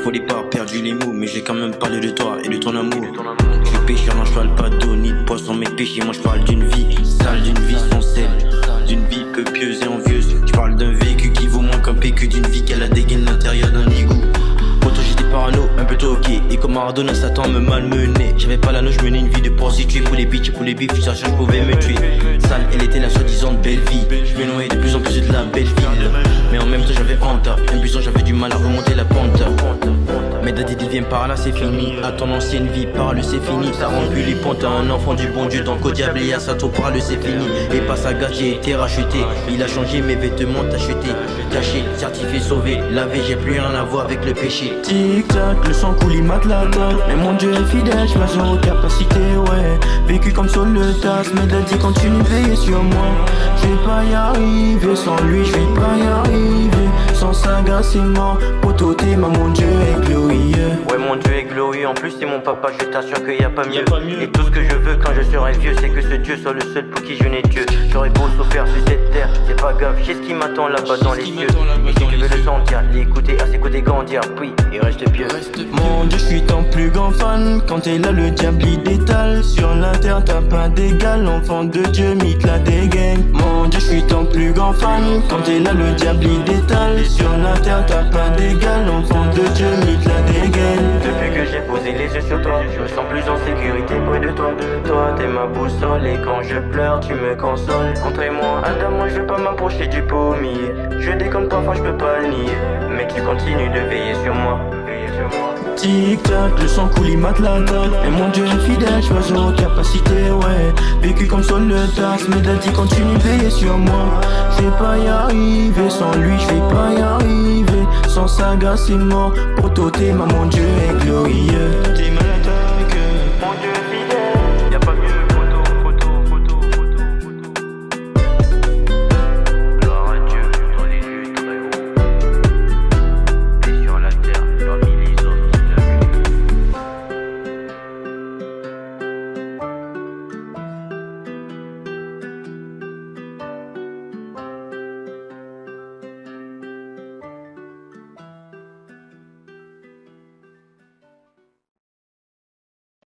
voulais pas perdre les mots, mais j'ai quand même parlé de toi et de ton amour. Je suis pécheur, non je parle pas d'eau ni de poisson, mes péchés, moi je parle d'une vie sale, d'une vie sans sel, d'une vie peu pieuse et envieuse. Je parle d'un vécu qui vaut moins qu'un PQ, d'une vie qu'elle a dégaine l'intérieur d'un égout. Pourtant j'étais parano, un peu toqué, et comme Maradona Satan me malmenait. J'avais pas l'anneau, je menais une vie de prostituée. Pour les bitches, pour les bifs, je cherchais, je pouvais me tuer. Sale, elle était la soi-disant belle vie. Je me noyais de plus en plus de la belle ville. Mais en même temps j'avais honte, impuissant j'avais du mal à remonter la pente. Mais daddy dit viens par là c'est fini. À ton ancienne vie parle c'est fini. T'as rendu les pontes à un enfant du bon Dieu. Donc au diable et à Sato parle c'est fini. Et pas sa gâche j'ai été racheté. Il a changé mes vêtements achetés. Caché, certifié, sauvé, lavé. J'ai plus rien à voir avec le péché. Tic tac, le sang coule, il mate la tête. Mais mon Dieu est fidèle, je m'assure aux capacités, ouais. Vécu comme sur le tas, mais daddy continue de veiller sur moi. Je vais pas y arriver sans lui, je vais pas y arriver. Sans sa grâce c'est mort. Poto t'es mon Dieu est glorieux. Ouais mon Dieu est glorieux, en plus c'est mon papa, je t'assure qu'il y a pas mieux. Et tout ce que je veux quand je serai vieux, c'est que ce Dieu soit le seul pour qui je n'ai Dieu. J'aurais beau souffrir sur cette terre, c'est pas grave, j'ai ce qui m'attend là-bas dans les cieux. Et si tu veux le sentir, l'écouter, à ses côtés grandir, puis il reste pieux. Mon Dieu, je suis ton plus grand fan. Quand t'es là, le diable il détale. Sur la terre, t'as pas d'égal. Enfant de Dieu, mythe la dégaine. Mon Dieu, je suis ton plus grand fan. Quand t'es là, le diable il détale. Sur la terre, t'as pas d'égal. Enfant de Dieu, mythe la dégaine. Depuis que j'ai posé les yeux sur toi, je me sens plus en sécurité près de toi. Toi, t'es ma boussole et quand je pleure, tu me consoles. Entre moi, Adam, moi je veux pas m'approcher du pommier. Je déconne parfois, je peux pas le nier. Mais tu continues de veiller sur moi. Tic tac, le sang coule, il mate la tête. Et mon Dieu est fidèle, je m'assure aux capacités, ouais. Vécu comme sur le tas, mais daddy continue de veiller sur moi. Je vais pas y arriver sans lui, je vais pas y arriver. Sans sa grâce c'est mort. Poto t'es mon Dieu est glorieux.